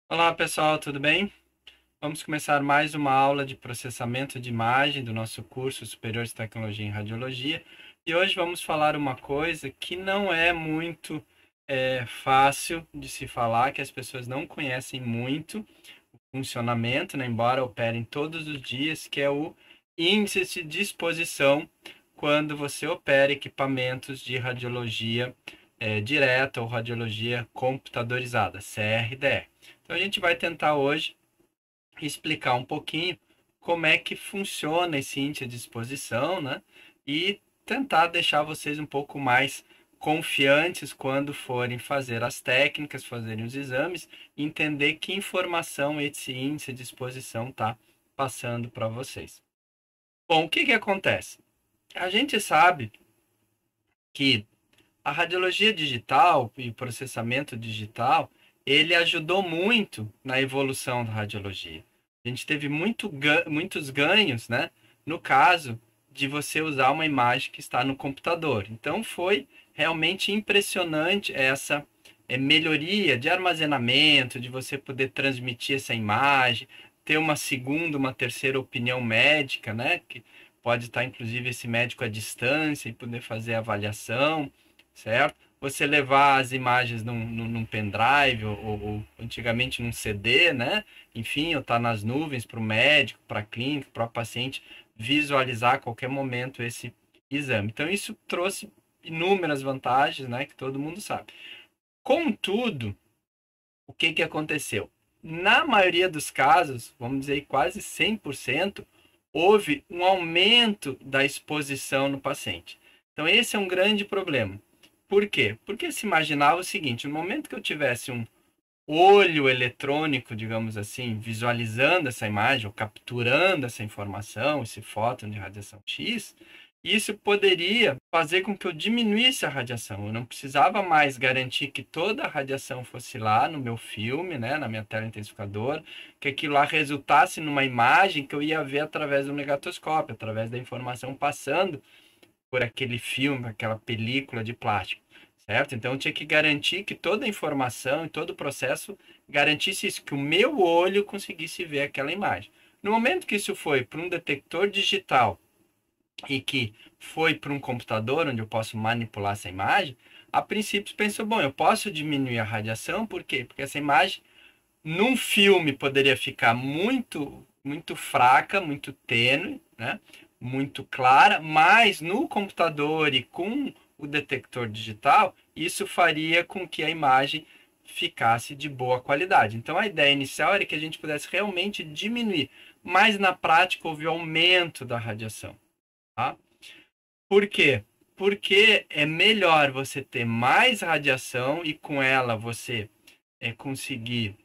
Olá pessoal, tudo bem? Vamos começar mais uma aula de processamento de imagem do nosso curso Superior de Tecnologia em Radiologia. E hoje vamos falar uma coisa que não é muito fácil de se falar, que as pessoas não conhecem muito o funcionamento, né, embora operem todos os dias, que é o índice de exposição quando você opera equipamentos de radiologia direta ou radiologia computadorizada, CRDE. Então a gente vai tentar hoje explicar um pouquinho como é que funciona esse índice de exposição, né? E tentar deixar vocês um pouco mais confiantes quando forem fazer as técnicas, fazerem os exames, entender que informação esse índice de exposição está passando para vocês. Bom, o que acontece? A gente sabe que a radiologia digital e o processamento digital, ele ajudou muito na evolução da radiologia. A gente teve muitos ganhos, né? No caso de você usar uma imagem que está no computador. Então foi realmente impressionante essa melhoria de armazenamento, de você poder transmitir essa imagem, ter uma segunda, uma terceira opinião médica, né? Que pode estar inclusive esse médico à distância e poder fazer a avaliação, certo? Você levar as imagens num pendrive ou antigamente num CD, né? Enfim, ou tá nas nuvens para o médico, para a clínica, para o paciente visualizar a qualquer momento esse exame. Então, isso trouxe inúmeras vantagens, né? Que todo mundo sabe. Contudo, o que aconteceu? Na maioria dos casos, vamos dizer quase 100%, houve um aumento da exposição no paciente. Então, esse é um grande problema. Por quê? Porque se imaginava o seguinte: no momento que eu tivesse um olho eletrônico, digamos assim, visualizando essa imagem, ou capturando essa informação, esse fóton de radiação X, isso poderia fazer com que eu diminuísse a radiação. Eu não precisava mais garantir que toda a radiação fosse lá no meu filme, né, na minha tela intensificadora, que aquilo lá resultasse numa imagem que eu ia ver através do negatoscópio, através da informação passando por aquele filme, aquela película de plástico, certo? Então eu tinha que garantir que toda a informação e todo o processo garantisse isso, que o meu olho conseguisse ver aquela imagem. No momento que isso foi para um detector digital e que foi para um computador onde eu posso manipular essa imagem, a princípio pensou, bom, eu posso diminuir a radiação, por quê? Porque essa imagem num filme poderia ficar muito fraca, muito tênue, né? Muito clara, mas no computador e com o detector digital, isso faria com que a imagem ficasse de boa qualidade. Então a ideia inicial era que a gente pudesse realmente diminuir, mas na prática houve aumento da radiação, tá? Por quê? Porque é melhor você ter mais radiação e com ela você conseguir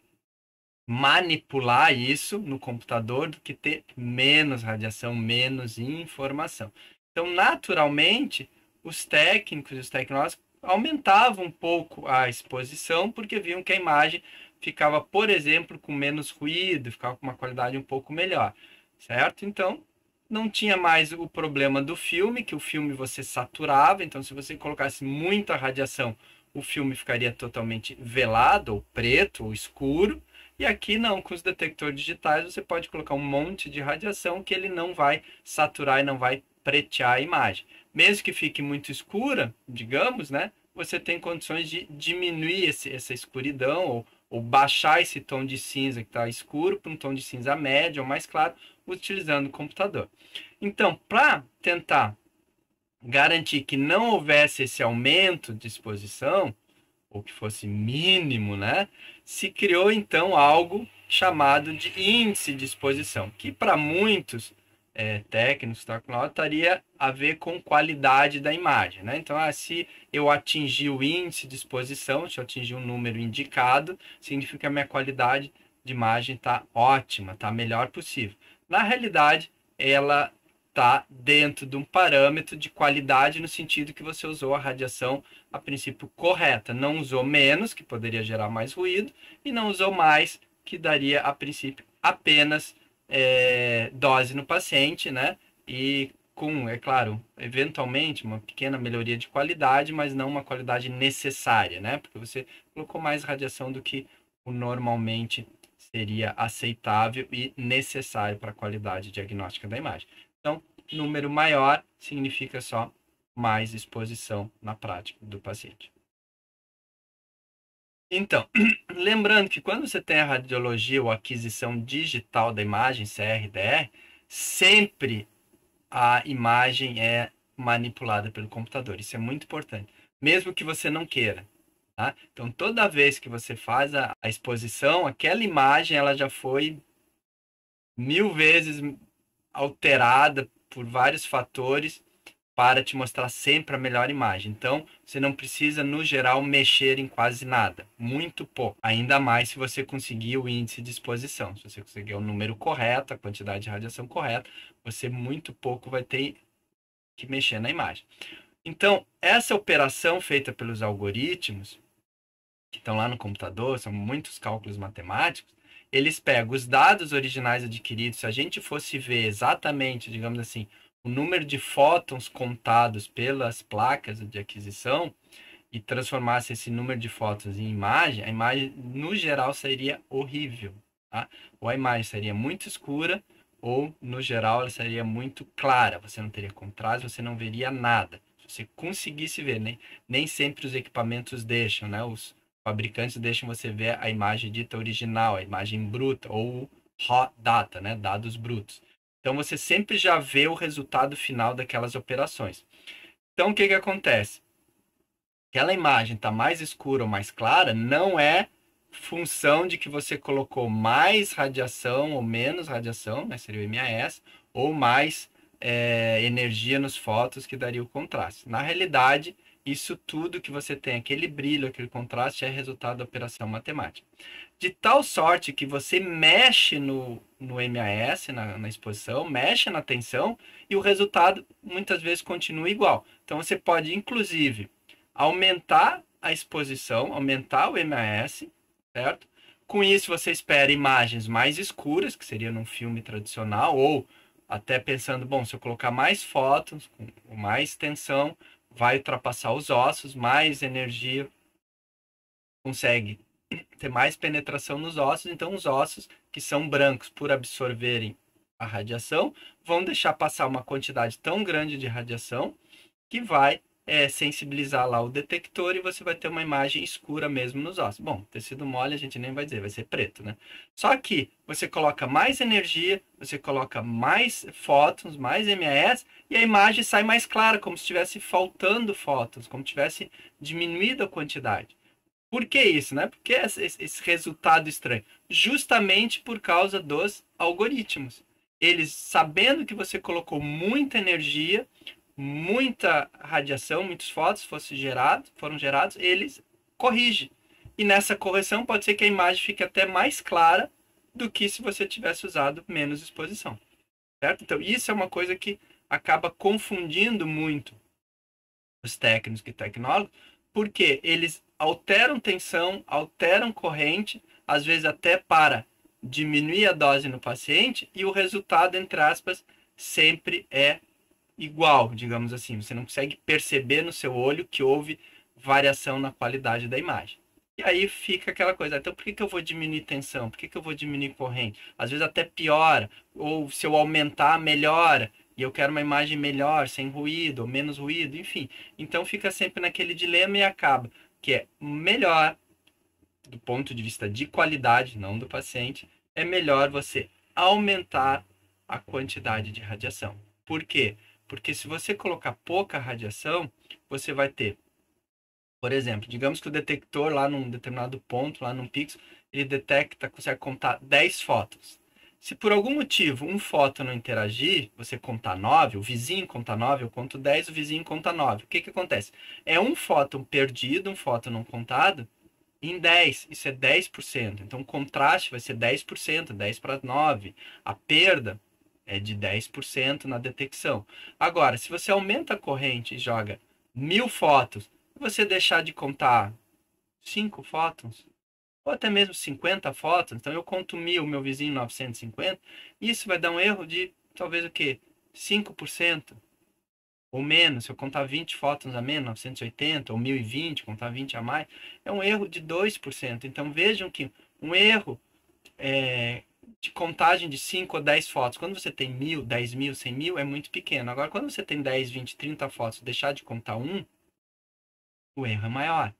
manipular isso no computador do que ter menos radiação, menos informação. Então, naturalmente, os técnicos e os tecnólogos aumentavam um pouco a exposição, porque viam que a imagem ficava, por exemplo, com menos ruído, ficava com uma qualidade um pouco melhor, certo? Então, não tinha mais o problema do filme, que o filme você saturava, então se você colocasse muita radiação, o filme ficaria totalmente velado, ou preto, ou escuro, e aqui não, com os detectores digitais você pode colocar um monte de radiação que ele não vai saturar e não vai pretear a imagem. Mesmo que fique muito escura, digamos, né? Você tem condições de diminuir essa escuridão ou baixar esse tom de cinza que está escuro para um tom de cinza médio ou mais claro, utilizando o computador. Então, para tentar garantir que não houvesse esse aumento de exposição, ou que fosse mínimo, né? Se criou então algo chamado de índice de exposição, que para muitos técnicos estaria a ver com qualidade da imagem, né? Então, se eu atingir o índice de exposição, se eu atingir um número indicado, significa que a minha qualidade de imagem está ótima, está a melhor possível. Na realidade, ela está dentro de um parâmetro de qualidade no sentido que você usou a radiação a princípio correta, não usou menos, que poderia gerar mais ruído, e não usou mais, que daria a princípio apenas dose no paciente, né? E com, é claro, eventualmente uma pequena melhoria de qualidade, mas não uma qualidade necessária, né? Porque você colocou mais radiação do que normalmente seria aceitável e necessário para a qualidade diagnóstica da imagem. Então, número maior significa só mais exposição na prática do paciente. Então, lembrando que quando você tem a radiologia ou aquisição digital da imagem, CRDR, sempre a imagem é manipulada pelo computador. Isso é muito importante, mesmo que você não queira. Tá? Então, toda vez que você faz a exposição, aquela imagem ela já foi 1000 vezes alterada por vários fatores para te mostrar sempre a melhor imagem. Então, você não precisa, no geral, mexer em quase nada. Muito pouco. Ainda mais se você conseguir o índice de exposição. Se você conseguir o número correto, a quantidade de radiação correta, você muito pouco vai ter que mexer na imagem. Então, essa operação feita pelos algoritmos, que estão lá no computador, são muitos cálculos matemáticos, eles pegam os dados originais adquiridos. Se a gente fosse ver exatamente, digamos assim, o número de fótons contados pelas placas de aquisição e transformasse esse número de fótons em imagem, a imagem, no geral, seria horrível. Tá? Ou a imagem seria muito escura, ou, no geral, ela seria muito clara. Você não teria contraste, você não veria nada. Se você conseguisse ver, nem sempre os equipamentos deixam, né? Os fabricantes deixam você ver a imagem dita original, a imagem bruta, ou raw data, né? Dados brutos. Então, você sempre já vê o resultado final daquelas operações. Então, o que acontece? Aquela imagem está mais escura ou mais clara, não é função de que você colocou mais radiação ou menos radiação, né? Seria o MAS, ou mais energia nos fótons que daria o contraste. Na realidade, isso tudo que você tem, aquele brilho, aquele contraste, é resultado da operação matemática. De tal sorte que você mexe no MAS, na exposição, mexe na tensão, e o resultado muitas vezes continua igual. Então você pode, inclusive, aumentar a exposição, aumentar o MAS, certo? Com isso você espera imagens mais escuras, que seria num filme tradicional, ou até pensando, bom, se eu colocar mais fótons, com mais tensão, vai ultrapassar os ossos, mais energia, consegue ter mais penetração nos ossos, então os ossos que são brancos por absorverem a radiação vão deixar passar uma quantidade tão grande de radiação que vai sensibilizar lá o detector e você vai ter uma imagem escura mesmo nos ossos. Bom, tecido mole a gente nem vai dizer, vai ser preto, né? Só que você coloca mais energia, você coloca mais fótons, mais MAS, e a imagem sai mais clara, como se estivesse faltando fótons, como se tivesse diminuído a quantidade. Por que isso, né? Por que esse resultado estranho? Justamente por causa dos algoritmos. Eles, sabendo que você colocou muita energia, muita radiação, muitos fótons foram gerados, eles corrigem. E nessa correção pode ser que a imagem fique até mais clara do que se você tivesse usado menos exposição. Certo? Então, isso é uma coisa que acaba confundindo muito os técnicos e tecnólogos, porque eles alteram tensão, alteram corrente, às vezes até para diminuir a dose no paciente, e o resultado, entre aspas, sempre é igual, digamos assim. Você não consegue perceber no seu olho que houve variação na qualidade da imagem. E aí fica aquela coisa, então por que eu vou diminuir tensão? Por que eu vou diminuir corrente? Às vezes até piora, ou se eu aumentar, melhora, e eu quero uma imagem melhor, sem ruído, ou menos ruído, enfim. Então fica sempre naquele dilema e acaba que é melhor, do ponto de vista de qualidade, não do paciente, é melhor você aumentar a quantidade de radiação. Por quê? Porque se você colocar pouca radiação, você vai ter, por exemplo, digamos que o detector lá num determinado ponto, lá num pixel, ele detecta, consegue contar 10 fótons. Se por algum motivo um fóton não interagir, você contar 9, o vizinho conta 9, eu conto 10, o vizinho conta 9. O que acontece? É um fóton perdido, um fóton não contado, em 10. Isso é 10%. Então o contraste vai ser 10%, 10 para 9. A perda é de 10% na detecção. Agora, se você aumenta a corrente e joga 1000 fótons, e você deixar de contar 5 fótons, ou até mesmo 50 fótons, então eu conto 1000, meu vizinho 950, isso vai dar um erro de talvez o quê? 5% ou menos. Se eu contar 20 fótons a menos, 980 ou 1020, contar 20 a mais, é um erro de 2%. Então vejam que Um erro de contagem de 5 ou 10 fotos. Quando você tem 1.000, 10.000, 100.000, é muito pequeno. Agora, quando você tem 10, 20, 30 fotos, deixar de contar um, o erro é maior.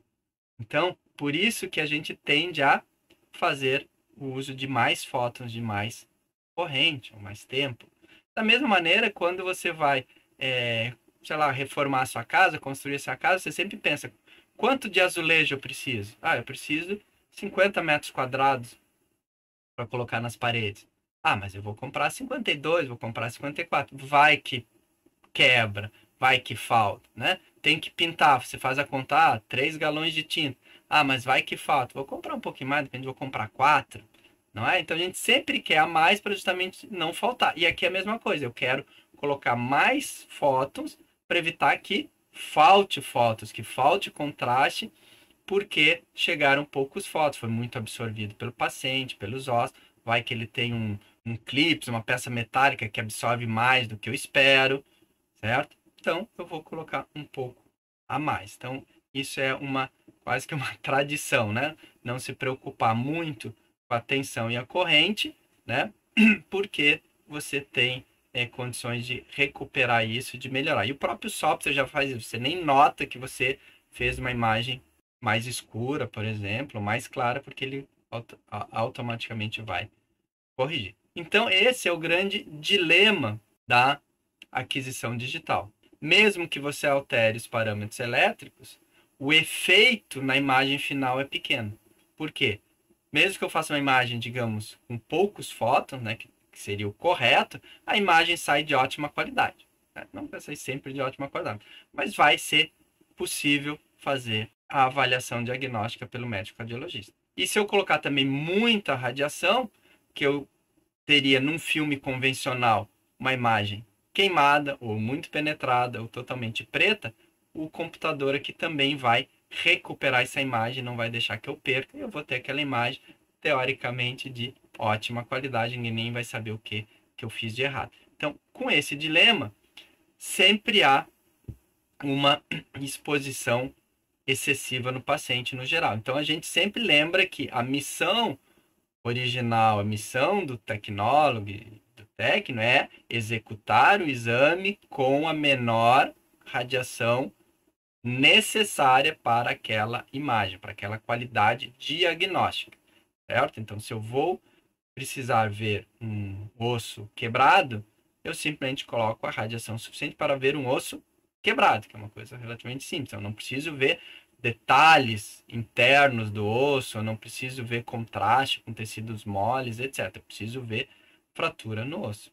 Então, por isso que a gente tende a fazer o uso de mais fótons, de mais corrente, ou mais tempo. Da mesma maneira, quando você vai, sei lá, reformar a sua casa, construir a sua casa, você sempre pensa, quanto de azulejo eu preciso? Ah, eu preciso 50 metros quadrados para colocar nas paredes. Ah, mas eu vou comprar 52, vou comprar 54. Vai que quebra, vai que falta, né? Tem que pintar, você faz a conta, 3 galões de tinta. Ah, mas vai que falta. Vou comprar um pouquinho mais, depende, vou comprar 4, não é? Então a gente sempre quer a mais para justamente não faltar. E aqui é a mesma coisa, eu quero colocar mais fotos para evitar que falte fotos, que falte contraste, porque chegaram poucos fotos, foi muito absorvido pelo paciente, pelos ossos, vai que ele tem um clips, uma peça metálica que absorve mais do que eu espero, certo? Então, eu vou colocar um pouco a mais. Então, isso é quase que uma tradição, né? Não se preocupar muito com a tensão e a corrente, né? Porque você tem condições de recuperar isso, de melhorar. E o próprio software já faz isso. Você nem nota que você fez uma imagem mais escura, por exemplo, mais clara, porque ele automaticamente vai corrigir. Então, esse é o grande dilema da aquisição digital. Mesmo que você altere os parâmetros elétricos, o efeito na imagem final é pequeno. Por quê? Mesmo que eu faça uma imagem, digamos, com poucos fótons, né, que seria o correto, a imagem sai de ótima qualidade. Né? Não vai sair sempre de ótima qualidade, mas vai ser possível fazer a avaliação diagnóstica pelo médico cardiologista. E se eu colocar também muita radiação, que eu teria num filme convencional uma imagem queimada ou muito penetrada ou totalmente preta, o computador aqui também vai recuperar essa imagem, não vai deixar que eu perca, e eu vou ter aquela imagem teoricamente de ótima qualidade, ninguém nem vai saber o que eu fiz de errado. Então, com esse dilema, sempre há uma exposição excessiva no paciente no geral. Então, a gente sempre lembra que a missão original, a missão do tecnólogo, do técnico, é executar o exame com a menor radiação necessária para aquela imagem, para aquela qualidade diagnóstica, certo? Então, se eu vou precisar ver um osso quebrado, eu simplesmente coloco a radiação suficiente para ver um osso quebrado, que é uma coisa relativamente simples. Eu não preciso ver detalhes internos do osso, eu não preciso ver contraste com tecidos moles, etc. Eu preciso ver fratura no osso,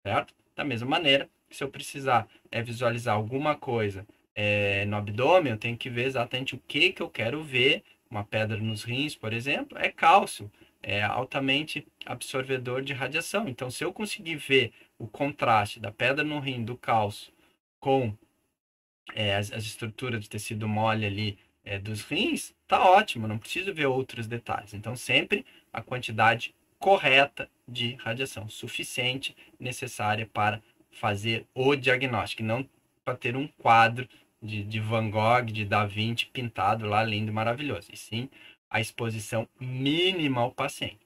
certo? Da mesma maneira, se eu precisar visualizar alguma coisa no abdômen, eu tenho que ver exatamente o que eu quero ver. Uma pedra nos rins, por exemplo, é cálcio, é altamente absorvedor de radiação. Então, se eu conseguir ver o contraste da pedra no rim, do cálcio, com as estruturas de tecido mole ali dos rins, tá ótimo, não preciso ver outros detalhes. Então, sempre a quantidade correta de radiação, suficiente, necessária para fazer o diagnóstico, não para ter um quadro de Van Gogh, de Da Vinci pintado lá, lindo e maravilhoso, e sim a exposição mínima ao paciente.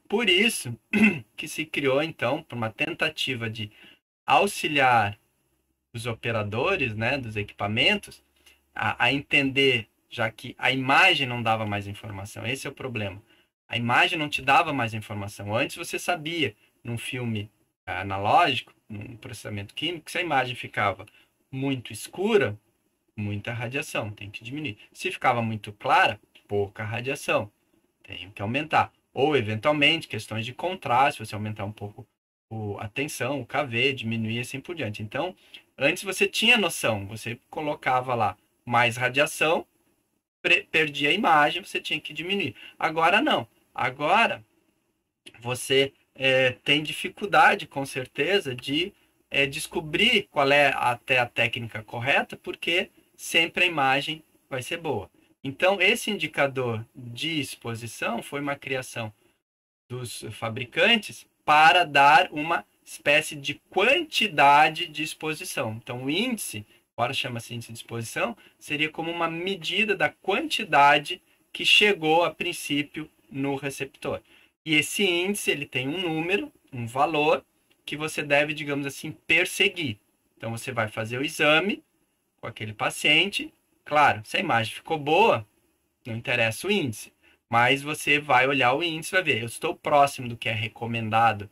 Por isso que se criou, então, por uma tentativa de auxiliar os operadores, né, dos equipamentos, a entender, já que a imagem não dava mais informação. Esse é o problema. A imagem não te dava mais informação. Antes você sabia, num filme analógico, num processamento químico, se a imagem ficava muito escura, muita radiação, tem que diminuir. Se ficava muito clara, pouca radiação, tem que aumentar. Ou, eventualmente, questões de contraste, você aumentar um pouco a tensão, o KV, diminuir e assim por diante. Então, antes você tinha noção, você colocava lá mais radiação, perdia a imagem, você tinha que diminuir. Agora não. Agora você tem dificuldade, com certeza, de descobrir qual é até a técnica correta, porque sempre a imagem vai ser boa. Então, esse indicador de exposição foi uma criação dos fabricantes para dar uma espécie de quantidade de exposição. Então, o índice, agora chama-se índice de exposição, seria como uma medida da quantidade que chegou a princípio no receptor. E esse índice, ele tem um número, um valor, que você deve, digamos assim, perseguir. Então, você vai fazer o exame com aquele paciente. Claro, se a imagem ficou boa, não interessa o índice. Mas você vai olhar o índice e vai ver, eu estou próximo do que é recomendado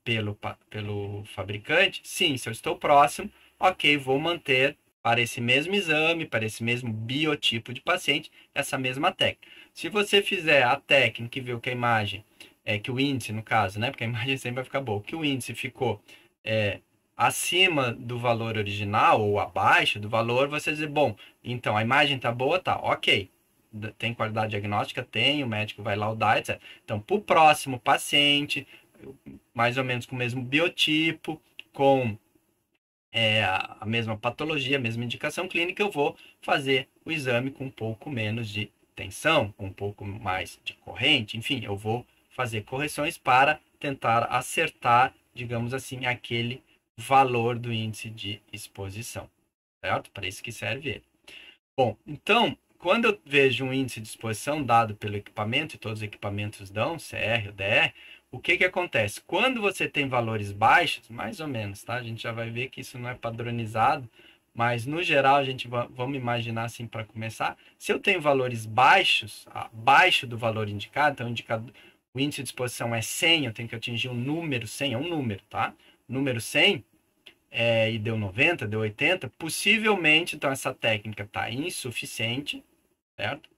pelo fabricante? Sim, se eu estou próximo, ok, vou manter para esse mesmo exame, para esse mesmo biotipo de paciente, essa mesma técnica. Se você fizer a técnica e ver que a imagem, que o índice, no caso, né, porque a imagem sempre vai ficar boa, que o índice ficou acima do valor original ou abaixo do valor, você dizer, bom, então a imagem está boa, tá, ok. Tem qualidade diagnóstica? Tem, o médico vai laudar, etc. Então, para o próximo paciente, mais ou menos com o mesmo biotipo, com a mesma patologia, a mesma indicação clínica, eu vou fazer o exame com um pouco menos de tensão, com um pouco mais de corrente, enfim, eu vou fazer correções para tentar acertar, digamos assim, aquele valor do índice de exposição, certo? Para isso que serve ele. Bom, então, quando eu vejo um índice de exposição dado pelo equipamento, e todos os equipamentos dão, CR ou DR, o que que acontece? Quando você tem valores baixos, mais ou menos, tá? A gente já vai ver que isso não é padronizado, mas no geral a gente vamos imaginar assim para começar. Se eu tenho valores baixos, abaixo do valor indicado, então o índice de exposição é 100, eu tenho que atingir um número 100, é um número, tá? Número 100, e deu 90, deu 80, possivelmente, então, essa técnica está insuficiente, certo?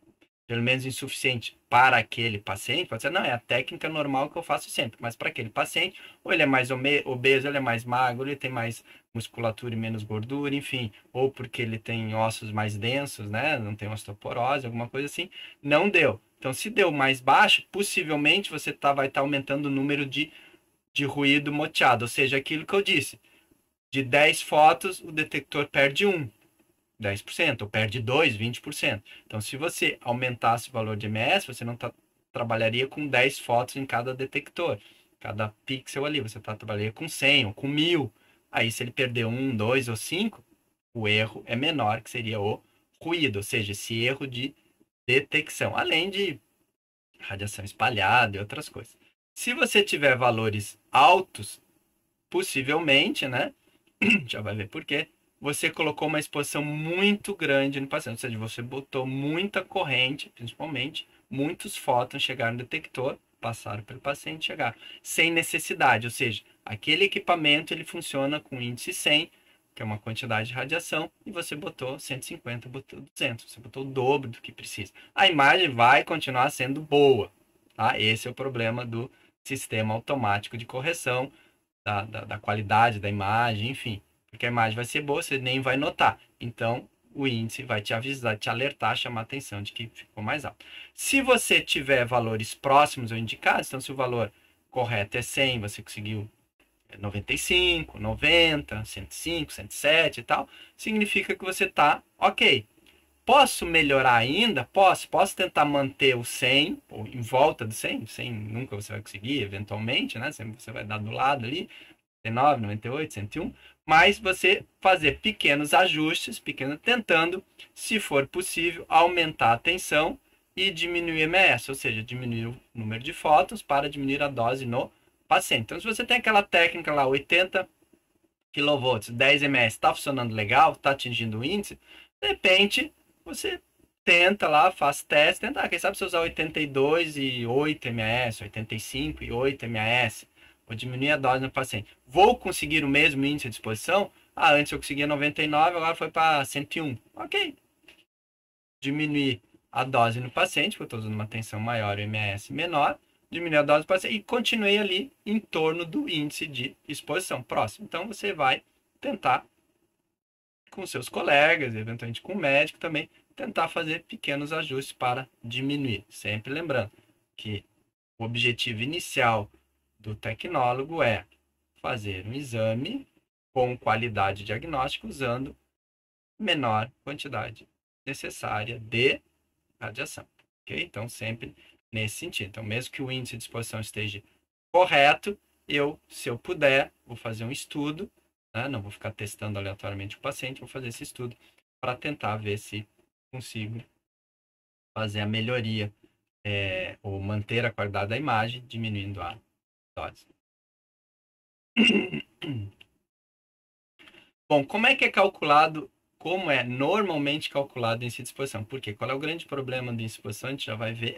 Pelo menos insuficiente para aquele paciente. Pode ser, não, é a técnica normal que eu faço sempre, mas para aquele paciente, ou ele é mais obeso, ele é mais magro, ele tem mais musculatura e menos gordura, enfim, ou porque ele tem ossos mais densos, né? Não tem osteoporose, alguma coisa assim, não deu. Então, se deu mais baixo, possivelmente você vai estar aumentando o número de ruído moteado, ou seja, aquilo que eu disse. De 10 fotos, o detector perde 1, 10%, ou perde 2, 20%. Então, se você aumentasse o valor de MS, você não trabalharia com 10 fotos em cada detector, cada pixel ali, você trabalharia com 100 ou com 1000. Aí, se ele perder 1, 2 ou 5, o erro é menor, que seria o ruído, ou seja, esse erro de detecção, além de radiação espalhada e outras coisas. Se você tiver valores altos, possivelmente, né? Já vai ver por quê. Você colocou uma exposição muito grande no paciente, ou seja, você botou muita corrente, principalmente, muitos fótons chegaram no detector, passaram pelo paciente, chegaram, sem necessidade, ou seja, aquele equipamento ele funciona com índice 100, que é uma quantidade de radiação, e você botou 150, botou 200, você botou o dobro do que precisa. A imagem vai continuar sendo boa, tá? Esse é o problema do sistema automático de correção, da qualidade da imagem, enfim. Porque a imagem vai ser boa, você nem vai notar. Então, o índice vai te avisar, te alertar, chamar a atenção de que ficou mais alto. Se você tiver valores próximos ou indicados, então se o valor correto é 100, você conseguiu 95, 90, 105, 107 e tal, significa que você está ok. Posso melhorar ainda? Posso tentar manter o 100, ou em volta do 100, 100 nunca você vai conseguir, eventualmente, né? Sempre você vai dar do lado ali, 99, 98, 101, mas você fazer pequenos ajustes, tentando, se for possível, aumentar a tensão e diminuir o MS, ou seja, diminuir o número de fótons para diminuir a dose no paciente. Então, se você tem aquela técnica lá, 80 kV, 10 ms, está funcionando legal, está atingindo o índice, de repente, você tenta lá, faz teste, quem sabe você usar 82 e 8 ms, 85 e 8 ms, vou diminuir a dose no paciente. Vou conseguir o mesmo índice de exposição? Antes eu conseguia 99, agora foi para 101. Ok. Diminuir a dose no paciente, porque eu estou usando uma tensão maior, o ms menor, diminuir a dose do paciente e continuei ali em torno do índice de exposição próximo. Então você vai tentar com seus colegas, eventualmente com o médico também, tentar fazer pequenos ajustes para diminuir. Sempre lembrando que o objetivo inicial do tecnólogo é fazer um exame com qualidade diagnóstica usando menor quantidade necessária de radiação. Ok? Então, sempre nesse sentido. Então, mesmo que o índice de exposição esteja correto, se eu puder, vou fazer um estudo, né? Não vou ficar testando aleatoriamente o paciente, vou fazer esse estudo para tentar ver se consigo fazer a melhoria ou manter a qualidade da imagem, diminuindo a dose. Bom, como é que é calculado, como é normalmente calculado o índice de exposição? Porque qual é o grande problema da exposição? A gente já vai ver,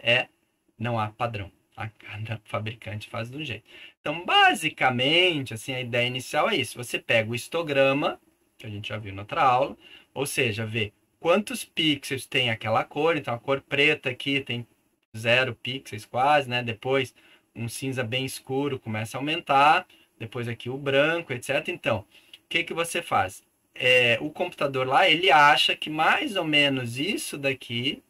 não há padrão. Tá? Cada fabricante faz de um jeito. Então, basicamente, assim, a ideia inicial é isso. Você pega o histograma, que a gente já viu na outra aula, ou seja, vê quantos pixels tem aquela cor. Então, a cor preta aqui tem 0 pixels quase, né? Depois, um cinza bem escuro começa a aumentar. Depois aqui o branco, etc. Então, o que que você faz? O computador lá, ele acha que mais ou menos isso daqui,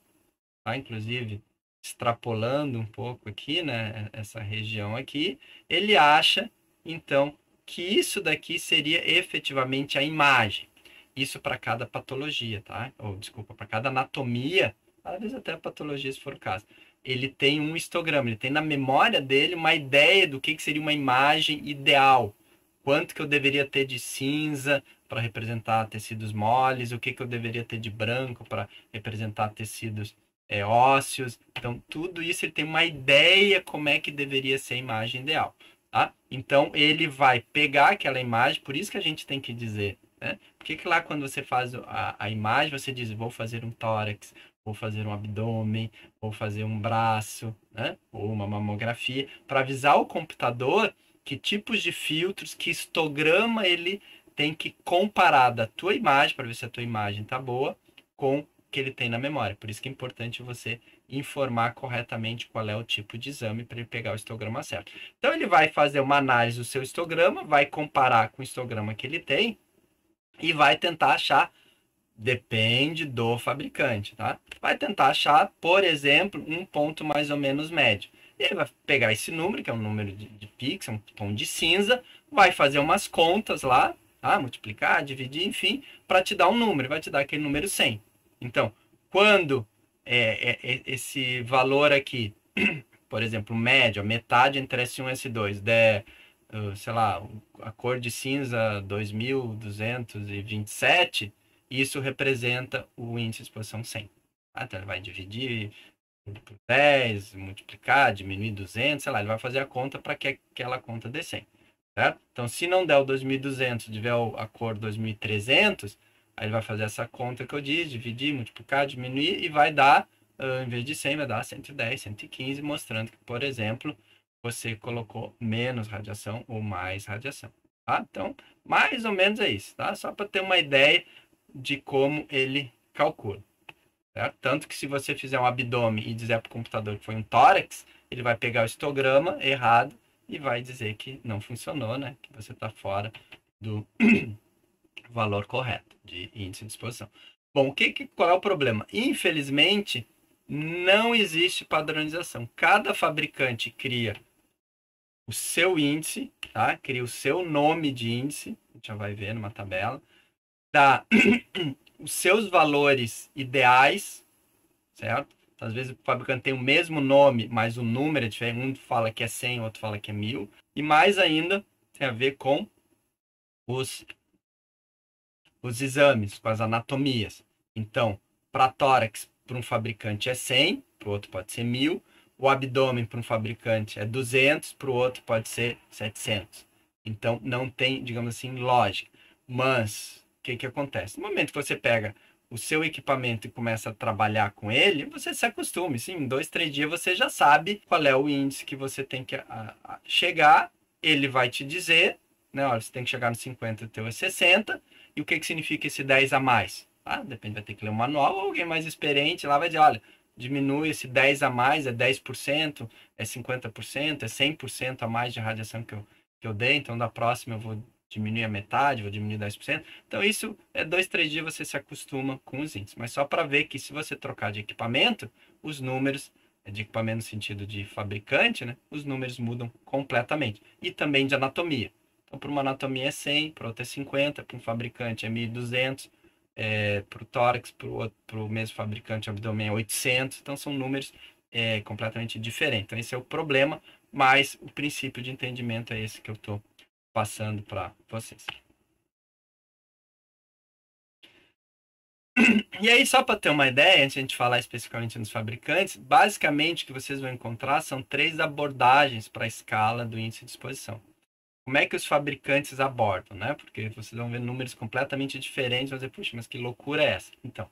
tá? Inclusive extrapolando um pouco aqui, né, essa região aqui, ele acha, então, que isso daqui seria efetivamente a imagem. Isso para cada patologia, tá? Ou, desculpa, para cada anatomia, às vezes até patologia, se for o caso. Ele tem um histograma, ele tem na memória dele uma ideia do que seria uma imagem ideal. Quanto que eu deveria ter de cinza para representar tecidos moles, o que eu deveria ter de branco para representar tecidos ósseos. Então, tudo isso ele tem uma ideia como é que deveria ser a imagem ideal. Tá? Então, ele vai pegar aquela imagem, por isso que a gente tem que dizer, né? Por que lá quando você faz a imagem, você diz, vou fazer um tórax, vou fazer um abdômen, vou fazer um braço, né? Ou uma mamografia, para avisar o computador que tipos de filtros, que histograma ele tem que comparar da tua imagem, para ver se a tua imagem está boa, com o que ele tem na memória. Por isso que é importante você informar corretamente qual é o tipo de exame para ele pegar o histograma certo. Então ele vai fazer uma análise do seu histograma, vai comparar com o histograma que ele tem e vai tentar achar, depende do fabricante, tá? Vai tentar achar, por exemplo, um ponto mais ou menos médio. Ele vai pegar esse número, que é um número de pixel, um tom de cinza, vai fazer umas contas lá, tá? Multiplicar, dividir, enfim, para te dar um número, vai te dar aquele número 100. Então, quando esse valor aqui, por exemplo, médio, a metade entre S1 e S2, der, sei lá, a cor de cinza 2227, isso representa o índice de exposição 100. Então, ele vai dividir por 10, multiplicar, diminuir 200, sei lá, ele vai fazer a conta para que aquela conta dê 100. Certo? Então, se não der o 2200, tiver a cor 2300, aí ele vai fazer essa conta que eu disse, dividir, multiplicar, diminuir, e vai dar, em vez de 100, vai dar 110, 115, mostrando que, por exemplo, você colocou menos radiação ou mais radiação. Tá? Então, mais ou menos é isso, tá? Só para ter uma ideia de como ele calcula. Certo? Tanto que se você fizer um abdômen e dizer para o computador que foi um tórax, ele vai pegar o histograma errado e vai dizer que não funcionou, né? Que você está fora do valor correto de índice de exposição. Bom, qual é o problema? Infelizmente, não existe padronização. Cada fabricante cria o seu índice, tá? Cria o seu nome de índice, a gente já vai ver numa tabela, dá os seus valores ideais, certo? Às vezes o fabricante tem o mesmo nome, mas o número é diferente. Um fala que é 100, outro fala que é 1000. E mais ainda, tem a ver com os exames, com as anatomias. Então, para tórax, para um fabricante é 100, para o outro pode ser 1000. O abdômen para um fabricante é 200, para o outro pode ser 700. Então, não tem, digamos assim, lógica. Mas, o que acontece? No momento que você pega o seu equipamento e começa a trabalhar com ele, você se acostuma. Sim, em 2, 3 dias você já sabe qual é o índice que você tem que chegar. Ele vai te dizer, né? Olha, você tem que chegar no 50, o teu é 60. E o que significa esse 10 a mais? Ah, depende, vai ter que ler o manual, ou alguém mais experiente lá vai dizer, olha, diminui esse 10 a mais, é 10%, é 50%, é 100% a mais de radiação que eu dei, então da próxima eu vou diminuir a metade, vou diminuir 10%. Então isso é 2, 3 dias você se acostuma com os índices. Mas só para ver que se você trocar de equipamento, os números, de equipamento no sentido de fabricante, né, os números mudam completamente. E também de anatomia. Então, para uma anatomia é 100, para outra é 50, para um fabricante é 1.200, para o tórax, para o mesmo fabricante, o abdômen é 800. Então, são números completamente diferentes. Então, esse é o problema, mas o princípio de entendimento é esse que eu estou passando para vocês. E aí, só para ter uma ideia, antes de a gente falar especificamente nos fabricantes, basicamente o que vocês vão encontrar são 3 abordagens para a escala do índice de exposição. Como é que os fabricantes abordam, né? Porque vocês vão ver números completamente diferentes, vão dizer, puxa, mas que loucura é essa? Então,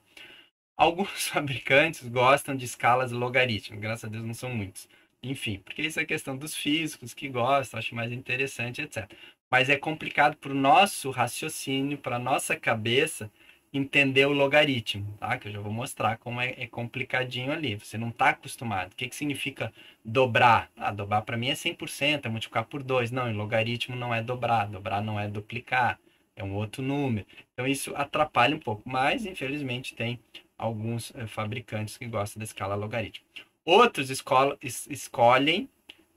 alguns fabricantes gostam de escalas logarítmicas, graças a Deus não são muitos. Enfim, porque isso é questão dos físicos que gostam, acho mais interessante, etc. Mas é complicado para o nosso raciocínio, para a nossa cabeça, entender o logaritmo, tá? Que eu já vou mostrar como é complicadinho ali. Você não está acostumado. O que significa dobrar? Ah, dobrar para mim é 100%, é multiplicar por 2. Não, em logaritmo não é dobrar. Dobrar não é duplicar, é um outro número. Então isso atrapalha um pouco, mas infelizmente tem alguns fabricantes que gostam da escala logarítmica. Outros escolhem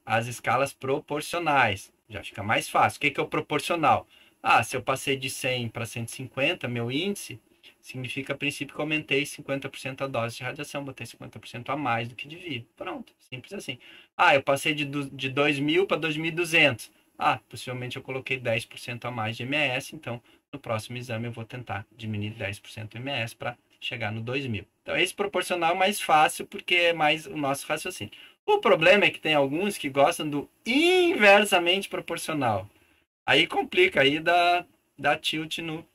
as escalas proporcionais. Já fica mais fácil. O que é o proporcional? Ah, se eu passei de 100 para 150, meu índice, significa a princípio que eu aumentei 50% a dose de radiação, botei 50% a mais do que devia. Pronto, simples assim. Ah, eu passei de 2.000 para 2.200. Ah, possivelmente eu coloquei 10% a mais de MS, então no próximo exame eu vou tentar diminuir 10% o MS para chegar no 2.000. Então esse proporcional é mais fácil porque é mais o nosso raciocínio. O problema é que tem alguns que gostam do inversamente proporcional. Aí complica, aí dá tilt no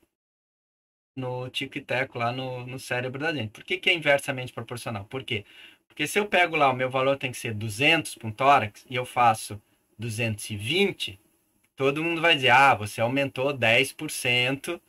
tico e teco lá no cérebro da gente. Por que é inversamente proporcional? Por quê? Porque se eu pego lá, o meu valor tem que ser 200 para um tórax e eu faço 220, todo mundo vai dizer, ah, você aumentou 10%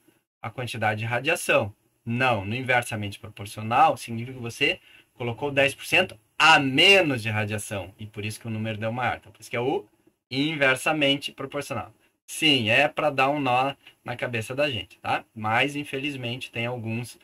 a quantidade de radiação. Não, no inversamente proporcional significa que você colocou 10% a menos de radiação. E por isso que o número deu maior. Então, por isso que é o inversamente proporcional. Sim, é para dar um nó na cabeça da gente, tá? Mas, infelizmente, tem alguns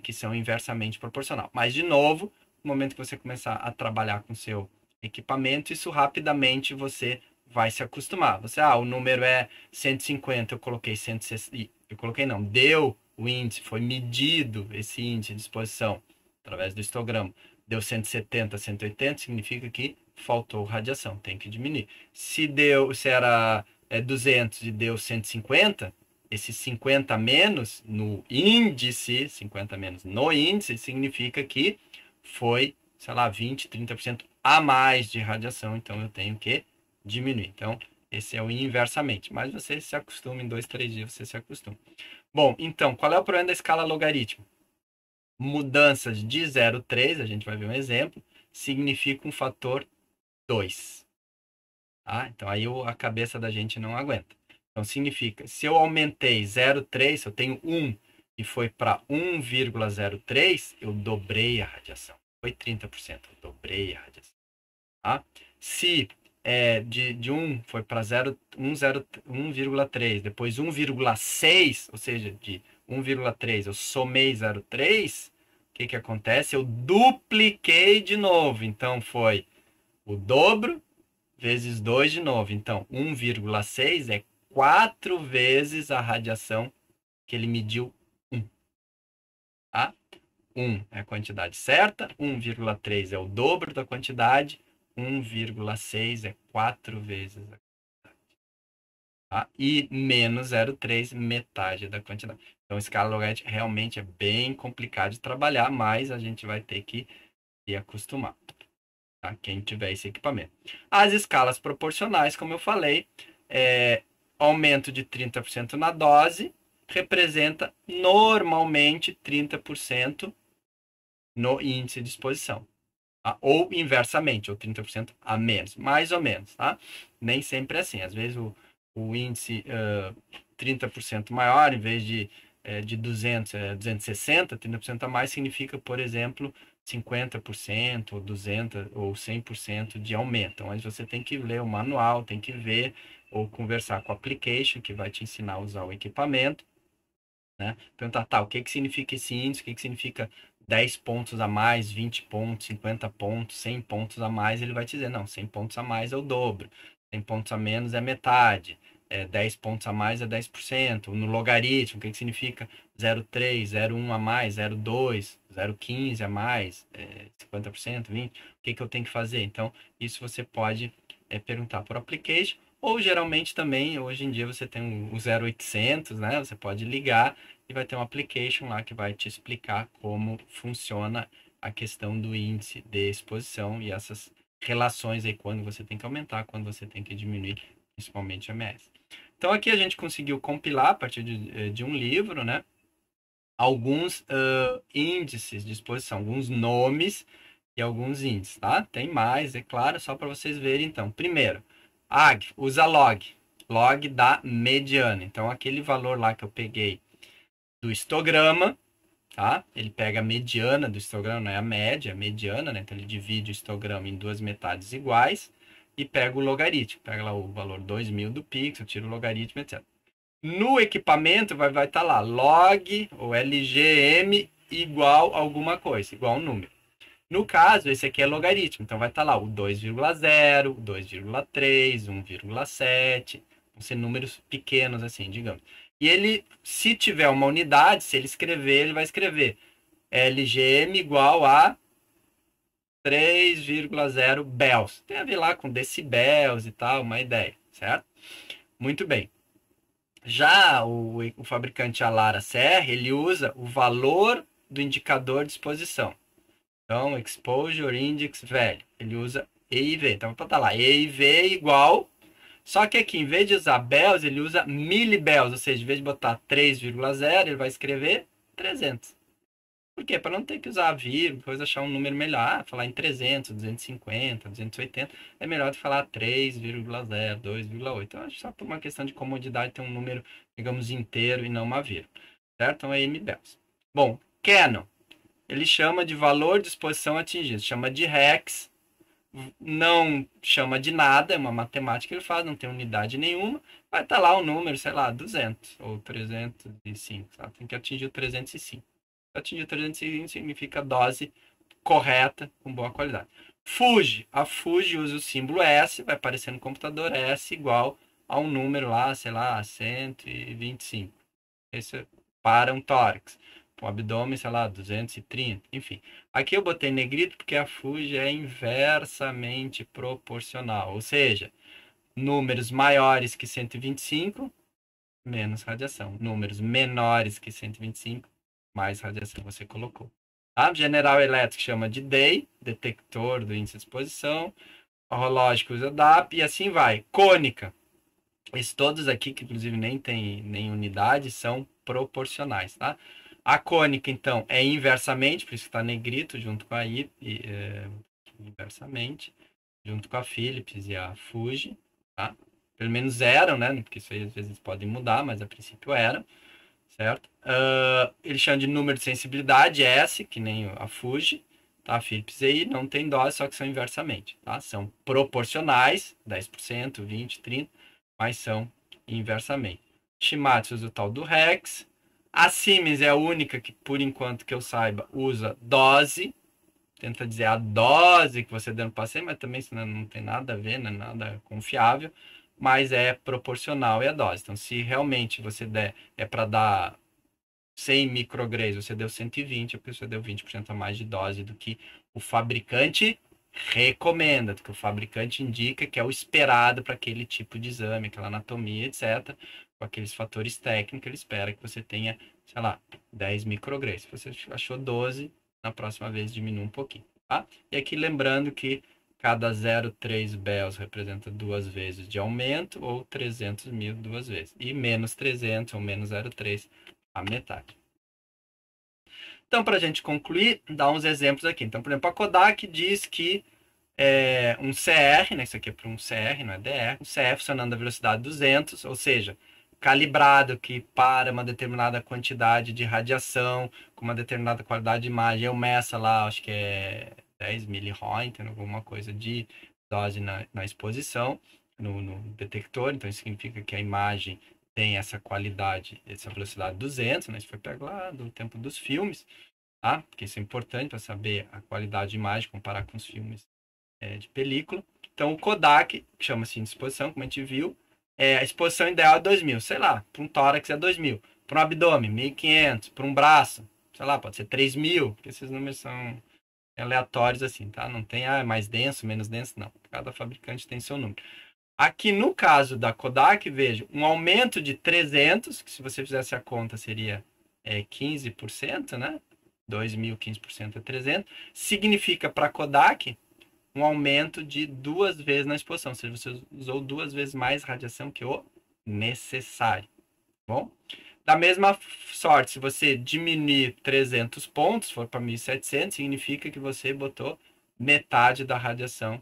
que são inversamente proporcional. Mas, de novo, no momento que você começar a trabalhar com seu equipamento, isso rapidamente você vai se acostumar. Você, o número é 150, eu coloquei 160, eu coloquei não, deu o índice, foi medido esse índice de exposição através do histograma, deu 170, 180, significa que faltou radiação, tem que diminuir. Se era 200 e deu 150, esse 50 menos no índice, 50 menos no índice, significa que foi, sei lá, 20, 30% a mais de radiação, então eu tenho que diminuir. Então, esse é o inversamente, mas você se acostuma, em 2, 3 dias você se acostuma. Bom, então, qual é o problema da escala logarítmica? Mudanças de 0,3, a gente vai ver um exemplo, significa um fator 2. Tá? Então, aí a cabeça da gente não aguenta. Então, significa, se eu aumentei 0,3, se eu tenho 1 e foi para 1,03, eu dobrei a radiação. Foi 30%, eu dobrei a radiação. Tá? Se de 1 foi para 1,3, depois 1,6, ou seja, de 1,3 eu somei 0,3, o que acontece? Eu dupliquei de novo. Então, foi o dobro vezes 2 de novo. Então, 1,6 é 4 vezes a radiação que ele mediu 1. Tá? 1 é a quantidade certa, 1,3 é o dobro da quantidade, 1,6 é 4 vezes a quantidade. Tá? E menos 0,3, metade da quantidade. Então, escala logarítmica realmente é bem complicado de trabalhar, mas a gente vai ter que se acostumar. Tá? Quem tiver esse equipamento. As escalas proporcionais, como eu falei, aumento de 30% na dose representa normalmente 30% no índice de exposição. Tá? Ou inversamente, ou 30% a menos, mais ou menos. Tá? Nem sempre é assim. Às vezes o índice 30% maior, em vez de 200, 260, 30% a mais significa, por exemplo, 50% ou 200% ou 100% de aumento. Então, aí você tem que ler o manual, tem que ver ou conversar com o application, que vai te ensinar a usar o equipamento. Né? Perguntar, tá, o que significa esse índice, o que significa 10 pontos a mais, 20 pontos, 50 pontos, 100 pontos a mais, ele vai te dizer, não, 100 pontos a mais é o dobro, 100 pontos a menos é metade, 10 pontos a mais é 10%. No logaritmo, o que significa 0,3, 0,1 a mais, 0,2, 0,15 a mais, 50%, 20%, o que eu tenho que fazer? Então, isso você pode perguntar por application, ou geralmente também, hoje em dia você tem o 0800, né? Você pode ligar e vai ter um application lá que vai te explicar como funciona a questão do índice de exposição e essas relações aí, quando você tem que aumentar, quando você tem que diminuir, principalmente a MS. Então aqui a gente conseguiu compilar a partir de um livro, né? Alguns índices de exposição, alguns nomes e alguns índices, tá? Tem mais, é claro, só para vocês verem então. Primeiro, usa log da mediana. Então aquele valor lá que eu peguei do histograma, tá? Ele pega a mediana do histograma, não é a média, é a mediana, né? Então ele divide o histograma em duas metades iguais e pega o logaritmo. Pega lá o valor 2000 do pixel, tira o logaritmo, etc. No equipamento vai estar lá log ou LGM igual a alguma coisa, igual a um número. No caso, esse aqui é logaritmo, então vai estar lá o 2,0, 2,3, 1,7, vão ser números pequenos assim, digamos. E ele, se tiver uma unidade, se ele escrever, ele vai escrever LGM igual a 3,0 bels. Tem a ver lá com decibéis e tal, uma ideia, certo? Muito bem. Já o fabricante Alara CR, ele usa o valor do indicador de exposição. Então, Exposure Index Value. Ele usa E e V. Então, vai estar lá, E e V igual. Só que aqui, em vez de usar Bels, ele usa milibels. Ou seja, em vez de botar 3,0, ele vai escrever 300. Por quê? Para não ter que usar a vírgula, depois achar um número melhor. Falar em 300, 250, 280. É melhor do que falar 3,0, 2,8. Então, acho que só por uma questão de comodidade ter um número, digamos, inteiro e não uma vírgula. Certo? Então, é MBELs. Bom, Canon. Ele chama de valor de exposição atingido. Chama de Hex. Não chama de nada. É uma matemática que ele faz. Não tem unidade nenhuma. Vai estar lá o número, sei lá, 200 ou 305. Sabe? Tem que atingir o 305. Atingir 305 significa dose correta, com boa qualidade. Fuji. A Fuji usa o símbolo S, vai aparecer no computador S igual a um número lá, sei lá, 125. Esse é para um tórax. O abdômen, sei lá, 230, enfim. Aqui eu botei negrito porque a Fuji é inversamente proporcional, ou seja, números maiores que 125, menos radiação. Números menores que 125, mais radiação você colocou. Tá? General Electric chama de DEI, detector do índice de exposição. Horológico usa DAP e assim vai. Cônica. Esses todos aqui, que inclusive nem tem nem unidade, são proporcionais, tá? A cônica, então, é inversamente, por isso que está negrito junto com a inversamente, junto com a Philips e a Fuji, tá? Pelo menos eram, né? Porque isso aí às vezes podem mudar, mas a princípio eram, certo? Ele chama de número de sensibilidade S, que nem a Fuji, tá? A Philips aí não tem dose, só que são inversamente, tá? São proporcionais, 10%, 20%, 30%, mas são inversamente. Shimadzu usa o tal do Hex. A Siemens é a única que, por enquanto que eu saiba, usa dose. Tenta dizer a dose que você deu no paciente, mas também isso não tem nada a ver, não é nada confiável. Mas é proporcional a dose. Então, se realmente você der, é para dar 100 micrograys, você deu 120, a pessoa deu 20% a mais de dose do que o fabricante recomenda, do que o fabricante indica que é o esperado para aquele tipo de exame, aquela anatomia, etc. Com aqueles fatores técnicos, ele espera que você tenha, sei lá, 10 micrograys. Se você achou 12, na próxima vez diminui um pouquinho, tá? E aqui lembrando que cada 0,3 Bels representa 2 vezes de aumento ou 300 mil 2 vezes. E menos 300 ou menos 0,3 a metade. Então, para a gente concluir, dar uns exemplos aqui. Então, por exemplo, a Kodak diz que um CR, né, isso aqui é para um CR, não é DR, um CR funcionando a velocidade 200, ou seja, calibrado que para uma determinada quantidade de radiação, com uma determinada qualidade de imagem, eu meço lá, acho que é 10 mRoentgen, alguma coisa de dose na exposição, no detector, então isso significa que a imagem tem essa qualidade, essa velocidade 200, né? Isso foi pego lá do tempo dos filmes, tá? Porque isso é importante para saber a qualidade de imagem, comparar com os filmes de película. Então, o Kodak, que chama-se de exposição, como a gente viu, a exposição ideal é 2.000, sei lá, para um tórax é 2.000, para um abdômen, 1.500, para um braço, sei lá, pode ser 3.000, porque esses números são aleatórios assim, tá? Não tem, mais denso, menos denso, não. Cada fabricante tem seu número. Aqui no caso da Kodak, veja, um aumento de 300, que se você fizesse a conta seria é 15%, né? 2.000, 15% é 300. Significa para Kodak um aumento de 2 vezes na exposição. Ou seja, você usou 2 vezes mais radiação que o necessário. Bom? Da mesma sorte, se você diminuir 300 pontos, for para 1.700, significa que você botou metade da radiação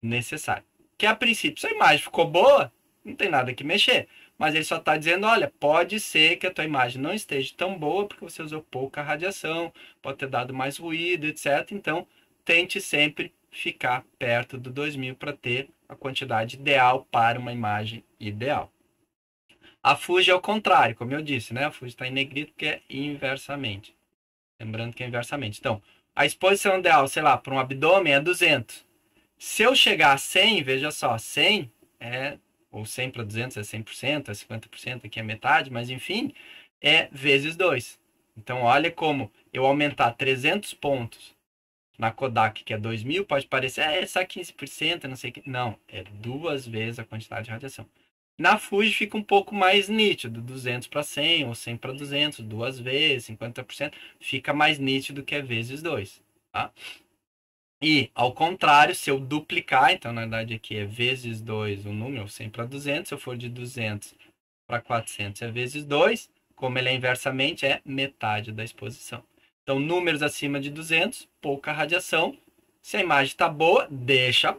necessária. Que a princípio, se a imagem ficou boa, não tem nada que mexer. Mas ele só está dizendo, olha, pode ser que a tua imagem não esteja tão boa porque você usou pouca radiação, pode ter dado mais ruído, etc. Então, tente sempre ficar perto do 2000 para ter a quantidade ideal para uma imagem ideal. A Fuji é o contrário, como eu disse, né? A Fuji está em negrito porque é inversamente. Lembrando que é inversamente. Então, a exposição ideal, sei lá, para um abdômen é 200. Se eu chegar a 100, veja só, 100 é, ou 100 para 200 é 100%, é 50%, aqui é metade, mas enfim, é vezes 2. Então, olha como eu aumentar 300 pontos na Kodak, que é 2.000, pode parecer, é só 15%, não sei o que. Não, é 2 vezes a quantidade de radiação. Na Fuji fica um pouco mais nítido, 200 para 100 ou 100 para 200, 2 vezes, 50%, fica mais nítido que é vezes 2, tá? E, ao contrário, se eu duplicar, então na verdade aqui é vezes 2 o número, 100 para 200, se eu for de 200 para 400 é vezes 2, como ele é inversamente, é metade da exposição. Então, números acima de 200, pouca radiação. Se a imagem está boa, deixa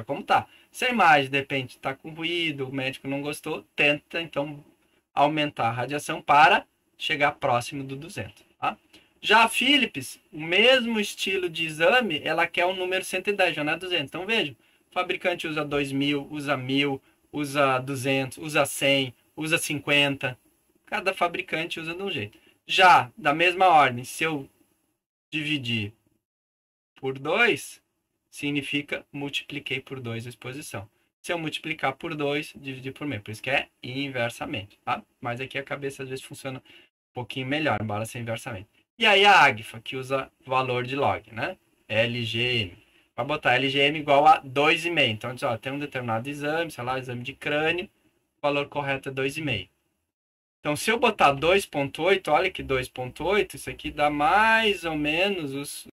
como está. Se a imagem, de repente, está com ruído, o médico não gostou, tenta, então, aumentar a radiação para chegar próximo do 200. Tá? Já a Philips, o mesmo estilo de exame, ela quer um número 110, já não é 200. Então, veja, o fabricante usa 2.000, usa 1.000, usa 200, usa 100, usa 50. Cada fabricante usa de um jeito. Já, da mesma ordem, se eu dividir por 2, significa multipliquei por 2 a exposição. Se eu multiplicar por 2, dividir por meio. Por isso que é inversamente, tá? Mas aqui a cabeça às vezes funciona um pouquinho melhor, embora seja inversamente. E aí a Agfa, que usa valor de log, né? LGM. Vai botar LGM igual a 2,5. Então, diz, ó, tem um determinado exame, sei lá, exame de crânio, o valor correto é 2,5. Então, se eu botar 2,8, olha que 2,8, isso aqui dá mais ou menos os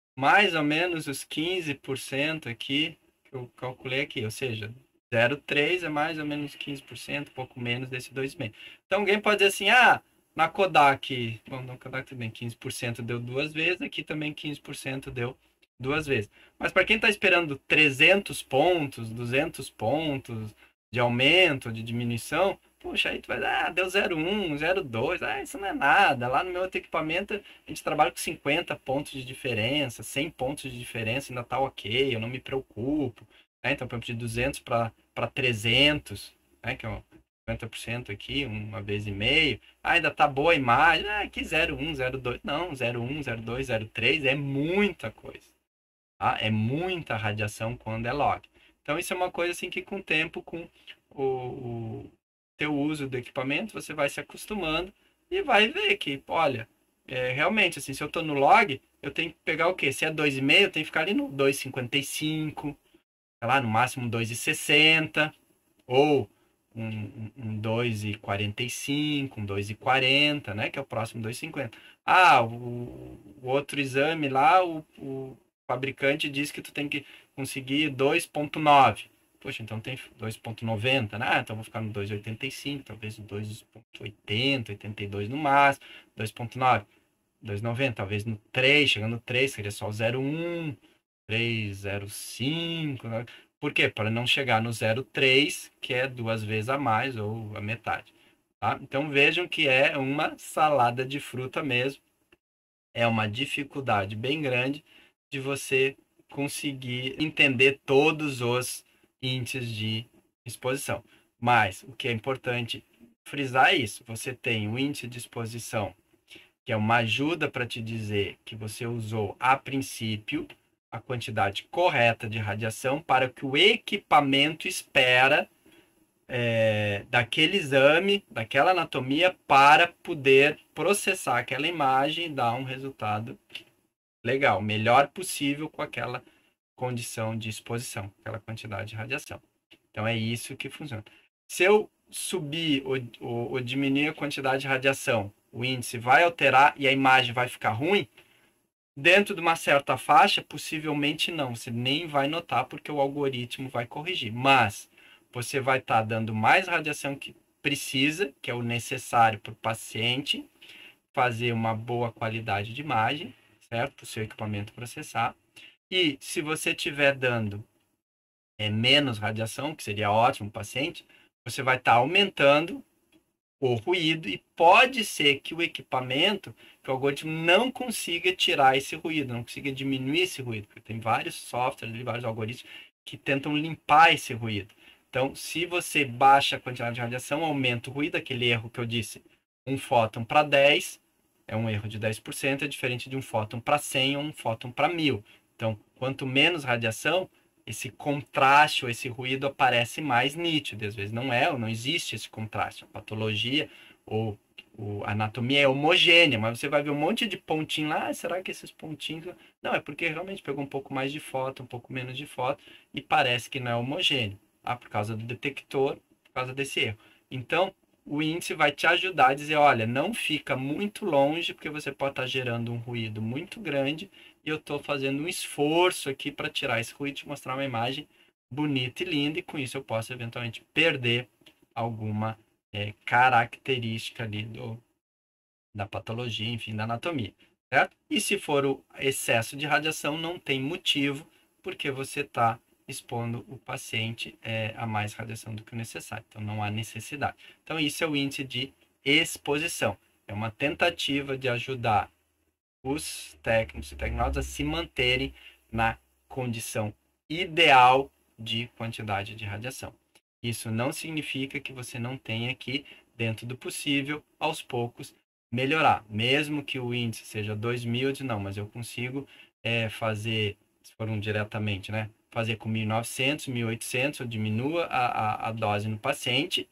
15% aqui, que eu calculei aqui, ou seja, 0,3 é mais ou menos 15%, um pouco menos desse 2,5. Então, alguém pode dizer assim, na Kodak, bom, na Kodak também 15% deu 2 vezes, aqui também 15% deu 2 vezes. Mas para quem está esperando 300 pontos, 200 pontos de aumento, de diminuição, puxa, aí tu vai dar, deu 0,1, 0,2, isso não é nada. Lá no meu outro equipamento, a gente trabalha com 50 pontos de diferença, 100 pontos de diferença, ainda tá ok, eu não me preocupo. Né? Então, por exemplo, de 200 para 300, né? Que é 50% aqui, uma vez e meio. Ainda tá boa a imagem, aqui 0,1, 0,2. Não, 0,1, 0,2, 0,3 é muita coisa. Tá? É muita radiação quando é log. Então, isso é uma coisa assim que com o tempo, com o teu uso do equipamento, você vai se acostumando e vai ver que, olha, realmente, assim, se eu estou no log, eu tenho que pegar o quê? Se é 2,5, eu tenho que ficar ali no 2,55, sei lá, no máximo 2,60, ou um 2,45, um 2,40, né? Que é o próximo 2,50. O outro exame lá, o fabricante diz que tu tem que conseguir 2,9. Poxa, então tem 2,90, né? Então vou ficar no 2,85, talvez 2,80, 82 no máximo, 2,9, 2,90, talvez no 3, chegando no 3, seria só o 0,1, 3,05, né? Por quê? Para não chegar no 0,3, que é 2 vezes a mais ou a metade. Tá? Então vejam que é uma salada de fruta mesmo. É uma dificuldade bem grande de você conseguir entender todos os índices de exposição. Mas o que é importante frisar é isso: você tem o índice de exposição, que é uma ajuda para te dizer que você usou a princípio a quantidade correta de radiação para que o equipamento espera daquele exame, daquela anatomia, para poder processar aquela imagem e dar um resultado legal, melhor possível com aquela condição de exposição, aquela quantidade de radiação. Então é isso que funciona. Se eu subir ou diminuir a quantidade de radiação o índice vai alterar e a imagem vai ficar ruim? Dentro de uma certa faixa, possivelmente não. Você nem vai notar porque o algoritmo vai corrigir. Mas você vai estar dando mais radiação que precisa, que é o necessário para o paciente fazer uma boa qualidade de imagem, certo? Para o seu equipamento processar. E se você estiver dando menos radiação, que seria ótimo para o paciente, você vai estar aumentando o ruído e pode ser que o equipamento, que o algoritmo não consiga tirar esse ruído, não consiga diminuir esse ruído, porque tem vários softwares, vários algoritmos que tentam limpar esse ruído. Então, se você baixa a quantidade de radiação, aumenta o ruído, aquele erro que eu disse, um fóton para 10, é um erro de 10%, é diferente de um fóton para 100 ou um fóton para 1000. Então, quanto menos radiação, esse contraste ou esse ruído aparece mais nítido. Às vezes não é, ou não existe esse contraste. A patologia ou a anatomia é homogênea, mas você vai ver um monte de pontinho lá. Será que esses pontinhos... Não, é porque realmente pegou um pouco mais de foto, um pouco menos de foto, e parece que não é homogêneo. Por causa do detector, por causa desse erro. Então, o índice vai te ajudar a dizer, olha, não fica muito longe, porque você pode estar gerando um ruído muito grande, e eu estou fazendo um esforço aqui para tirar esse ruído e mostrar uma imagem bonita e linda, e com isso eu posso eventualmente perder alguma característica ali da patologia, enfim, da anatomia, certo? E se for o excesso de radiação, não tem motivo, porque você está expondo o paciente a mais radiação do que o necessário. Então, não há necessidade. Então, isso é o índice de exposição. É uma tentativa de ajudar os técnicos e tecnólogos a se manterem na condição ideal de quantidade de radiação. Isso não significa que você não tenha que, dentro do possível, aos poucos, melhorar. Mesmo que o índice seja 2000, não, mas eu consigo fazer, se for diretamente, né? Fazer com 1900, 1800, eu diminua a dose no paciente.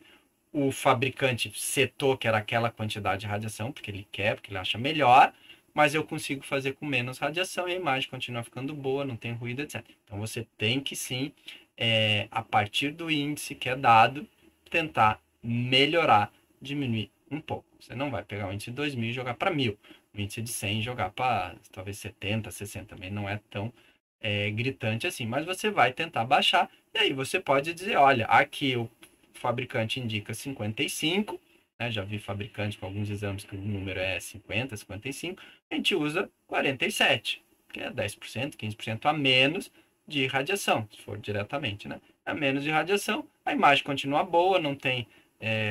O fabricante setou que era aquela quantidade de radiação, porque ele quer, porque ele acha melhor, mas eu consigo fazer com menos radiação e a imagem continua ficando boa, não tem ruído, etc. Então você tem que sim, a partir do índice que é dado, tentar melhorar, diminuir um pouco. Você não vai pegar o índice de 2000 e jogar para 1000. O índice de 100 e jogar para talvez 70, 60 também não é tão gritante assim, mas você vai tentar baixar e aí você pode dizer, olha, aqui o fabricante indica 55, né? Já vi fabricante com alguns exames que o número é 50, 55, a gente usa 47, que é 10%, 15% a menos de radiação, se for diretamente, né? A menos de radiação, a imagem continua boa, não tem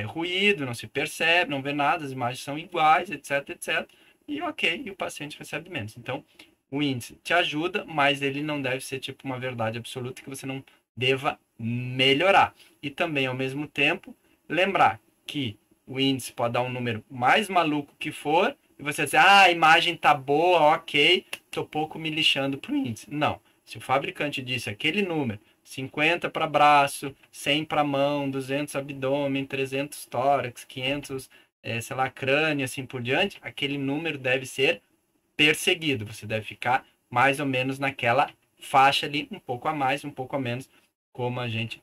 ruído, não se percebe, não vê nada, as imagens são iguais, etc, etc. E ok, e o paciente recebe menos. Então, o índice te ajuda, mas ele não deve ser tipo uma verdade absoluta que você não deva melhorar. E também, ao mesmo tempo, lembrar que o índice pode dar um número mais maluco que for, e você dizer, a imagem tá boa, ok, tô pouco me lixando pro índice. Não. Se o fabricante disse aquele número, 50 para braço, 100 para mão, 200 abdômen, 300 tórax, 500, sei lá, crânio, assim por diante, aquele número deve ser perseguido. Você deve ficar mais ou menos naquela faixa ali, um pouco a mais, um pouco a menos, como a gente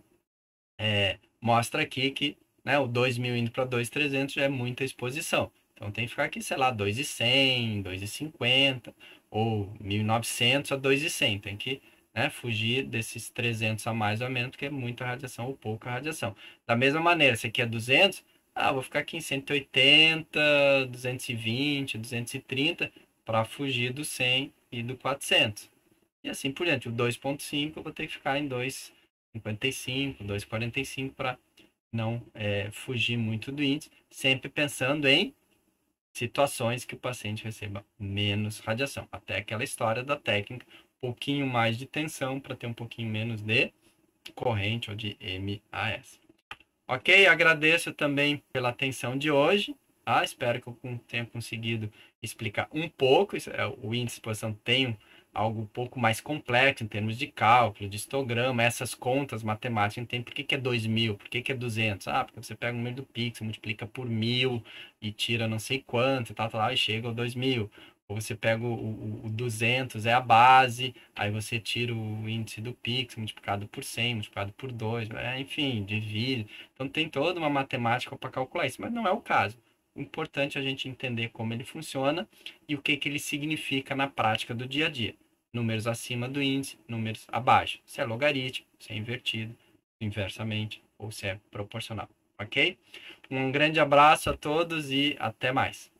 mostra aqui que, né, o 2000 indo para 2.300 já é muita exposição. Então tem que ficar aqui, sei lá, 2.100, 2.50 ou 1.900 a 2.100. Tem que, né, fugir desses 300 a mais ou menos, porque é muita radiação ou pouca radiação. Da mesma maneira, se aqui é 200, vou ficar aqui em 180, 220, 230 para fugir do 100 e do 400. E assim por diante. O 2.5 eu vou ter que ficar em 2,55, 2,45 para não fugir muito do índice, sempre pensando em situações que o paciente receba menos radiação. Até aquela história da técnica, um pouquinho mais de tensão para ter um pouquinho menos de corrente ou de MAS. Ok, agradeço também pela atenção de hoje. Espero que eu tenha conseguido explicar um pouco. O índice de exposição tem algo um pouco mais complexo em termos de cálculo, de histograma, essas contas matemáticas. Tem por que é 2000, por que é 200? Porque você pega o número do pixel, multiplica por 1000 e tira não sei quanto e tal, e chega ao 2000. Ou você pega o 200, é a base, aí você tira o índice do pixel multiplicado por 100, multiplicado por 2, enfim, divide. Então tem toda uma matemática para calcular isso, mas não é o caso. importante a gente entender como ele funciona e o que ele significa na prática do dia a dia. Números acima do índice, números abaixo. Se é logaritmo, se é invertido, inversamente ou se é proporcional, ok? Um grande abraço a todos e até mais.